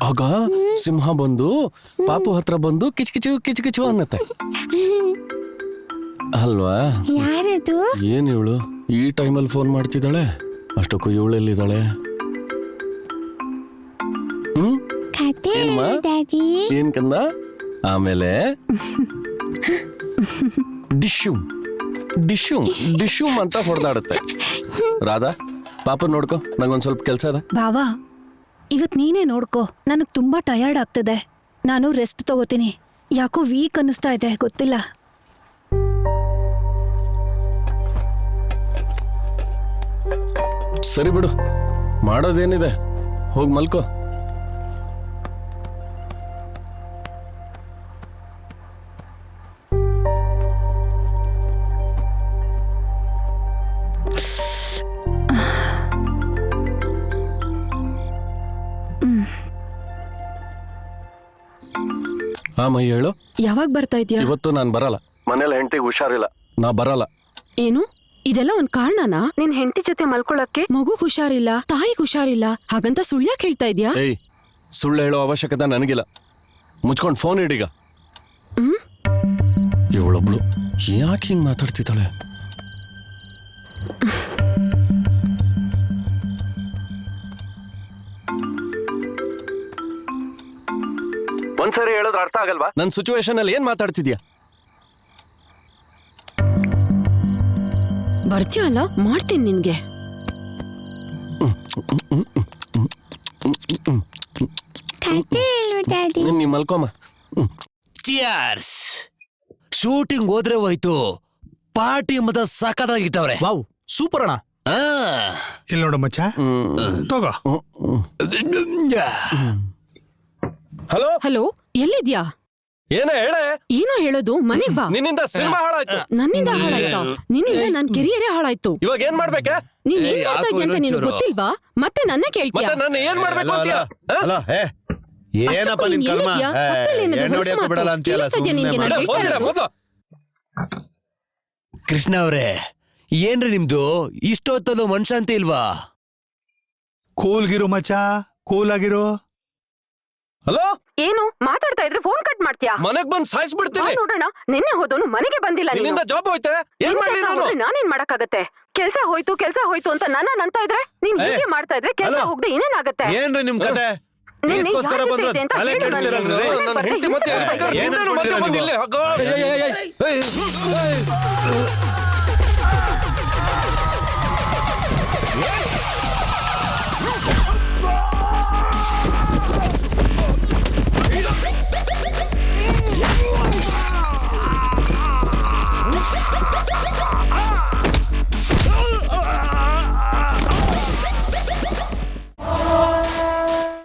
ಆಗ ಸಿಂಹ ಬಂದು ಪಾಪು ಹತ್ರ ಬಂದು ಕಿಚಕಿಚು ಕಿಚಕಿಚು ಅನ್ನತ್ತೆ ಅಲ್ವಾ? ಯಾರದು? ಏನ್ ಇವಳು ಈ ಟೈಮಲ್ಲಿ ಫೋನ್ ಮಾಡ್ತಿದ್ದಾಳೆ? ಅಷ್ಟಕ್ಕೂ ಇವಳೆಲ್ಲಿದ್ದಾಳೆ? ಕತೆ ಏನ್ಮಾ? ಡ್ಯಾಡಿ. ಏನ್ ಕಂದ? ಆಮೇಲೆ ಡಿಶ್ಯೂಮ್ ಡಿಶ್ಯೂಮ್ ಡಿಶ್ಯೂಮ್ ಅಂತ ಹೊಡೆದಾಡುತ್ತೆ. ರಾಧಾ, ಪಾಪ ನೋಡ್ಕೊ, ನಂಗೊಂದ್ ಸ್ವಲ್ಪ ಕೆಲ್ಸ ಅದ. ಬಾವಾ, ಇವತ್ ನೀನೇ ನೋಡ್ಕೋ. ನನಗ್ ತುಂಬಾ ಟಯರ್ಡ್ ಆಗ್ತಿದೆ. ನಾನು ರೆಸ್ಟ್ ತಗೋತೀನಿ. ಯಾಕೋ ವೀಕ್ ಅನ್ನಿಸ್ತಾ ಇದೆ, ಗೊತ್ತಿಲ್ಲ. ಸರಿ ಬಿಡು, ಮಾಡೋದೇನಿದೆ, ಹೋಗ್ ಮಲ್ಕೋ. ಮೈ ಹೇಳು. ಯಾವಾಗ ಬರ್ತಾ ಇದ್ಯಾ? ಇವತ್ತು ನಾನ್ ಬರಲ್ಲ. ಮನೇಲಿ ಹೆಂಡತಿಗೆ ಹುಷಾರಿಲ್ಲ, ನಾ ಬರಲ್ಲ. ಏನು ಇದೆಲ್ಲ ಒಂದ್ ಕಾರಣನಾ? ನಿನ್ ಹೆಂಡತಿ ಜೊತೆ ಮಲ್ಕೊಳಕ್ಕೆ? ಮಗು ಹುಷಾರಿಲ್ಲ, ತಾಯಿಗ್ ಹುಷಾರಿಲ್ಲ, ಹಾಗಂತ ಸುಳ್ಳ್ಯಾಕ್ ಹೇಳ್ತಾ ಇದ್ಯಾ? ಏಯ್, ಸುಳ್ಳು ಹೇಳೋ ಅವಶ್ಯಕತೆ ನನಗಿಲ್ಲ. ಮುಚ್ಕೊಂಡ್ ಫೋನ್ ಇಡೀಗ. ಇವಳೊಬ್ಳು ಯಾಕೆ ಹಿಂಗ್ ಮಾತಾಡ್ತಿದ್ದಾಳೆ? ಒಂದ್ಸರಿ ಹೇಳಿದ್ರೆ ಅರ್ಥ ಆಗಲ್ವಾ? ನನ್ ಸಿಚುವೇಶನ್ ಅಲ್ಲಿ ಏನ್ ಮಾತಾಡ್ತಿದ್ಯಾ? ಬರ್ತೀಯಲ್ಲ, ಮಾಡ್ತೀನಿ ನಿನ್ಗೆ. ಕತೆ ಹೇಳು ಡ್ಯಾಡಿ. ನೀ ಮಲ್ಕೋಮ. ಚಿಯರ್ಸ್. ಶೂಟಿಂಗ್ ಹೋದ್ರೆ ಹೋಯ್ತು, ಪಾರ್ಟಿ ಮತ ಸಖತ್ತಾಗಿಟ್ಟವ್ರೆ. ವಾವ್, ಸೂಪರ್ ಅಣ್ಣ. ಇಲ್ಲಿ ನೋಡು ಮಚ್ಚ, ತಗೋ. ಹಲೋ ಹಲೋ, ಎಲ್ಲಿದ್ಯಾ? ಏನ ಹೇಳೆ? ಏನೋ ಹೇಳೋದು, ಮನೆಗ್ ಬಾ. ನಿನ್ನಿಂದ ಸಿನಿಮಾ ಹಾಳಾಯ್ತು. ನನ್ನಿಂದ ಹಾಳಾಯ್ತಾ? ನಿನ್ನಿಂದ ನನ್ ಕೆರಿಯರೇ ಹಾಳಾಯ್ತು. ಇವಾಗ ಏನ್ ಮಾಡ್ಬೇಕ? ನೀನ್ ಏನ್ ಮಾಡ್ತಾ ಇದ್ಯಾ ಅಂತ ನಿನಗ್ ಗೊತ್ತಿಲ್ವಾ? ಮತ್ತೆ ನನ್ನ ಕೇಳ್ತೀಯ? ಮತ್ತೆ ನಾನು ಏನ್ ಮಾಡ್ಬೇಕು ಅಂತೀಯ? ಅಲ್ಲ, ಏನಪ್ಪ ನಿನ್ ಕರ್ಮ? ಎಣ್ಣೆ ಹೊಡಿಯಕ್ಕೆ ಬಿಡಲ್ಲ ಅಂತೀಯಲ್ಲ, ಕೃಷ್ಣ ಅವ್ರೆ, ಏನ್ರಿ ನಿಮ್ದು? ಇಷ್ಟೊತ್ತಲ್ಲೂ ಮನ್ಶಾಂತಿ ಇಲ್ವಾ? ಕೂಲ್ಗಿರು ಮಚ್ಚ, ಕೂಲ್ ಆಗಿರು. ಹಲೋ, ಏನು ಮಾತಾಡ್ತಾ ಇದ್ರೆ ಫೋನ್ ಕಟ್ ಮಾಡ್ತೀಯಾ? ಮನೆಗ್ ಬಂದ್ ಸಾಯಿಸ್ಬಿಡ್ತೀನಿ. ನೋಡೋಣ, ನಿನ್ನೆ ಹೋದವನು ಮನೆಗೆ ಬಂದಿಲ್ಲ. ನಿನ್ನಿಂದ ಜಾಬ್ ಹೋಯ್ತೆ, ಏನ್ ಮಾಡ್ಲಿ ನಾನು? ನಾನೇನ್ ಮಾಡಕ್ಕಾಗತ್ತೆ? ಕೆಲ್ಸ ಹೋಯ್ತು ಅಂತ ನನ್ನ ಅಂತ ಇದ್ರೆ, ನೀನ್ ಹೀಗೆ ಮಾಡ್ತಾ ಇದ್ರೆ ಕೆಲ್ಸ ಹೋಗದೆ ಇನ್ನೇನಾಗತ್ತೆ? ಏನ್ರಿ ನಿಮ್ ಕತೆ? ಈಸ್ಕೋಸ್ಕರ ಬಂದ್ರೆ ತಲೆ ಕೆಡಿಸ್ತೀರಲ್ರಿ? ನನ್ನ ಹೆಂಡತಿ ಮತ್ತೆ ಏನ್ ಅನ್ಕೊಂಡಿದ್ದೀರಾ ನೀವು?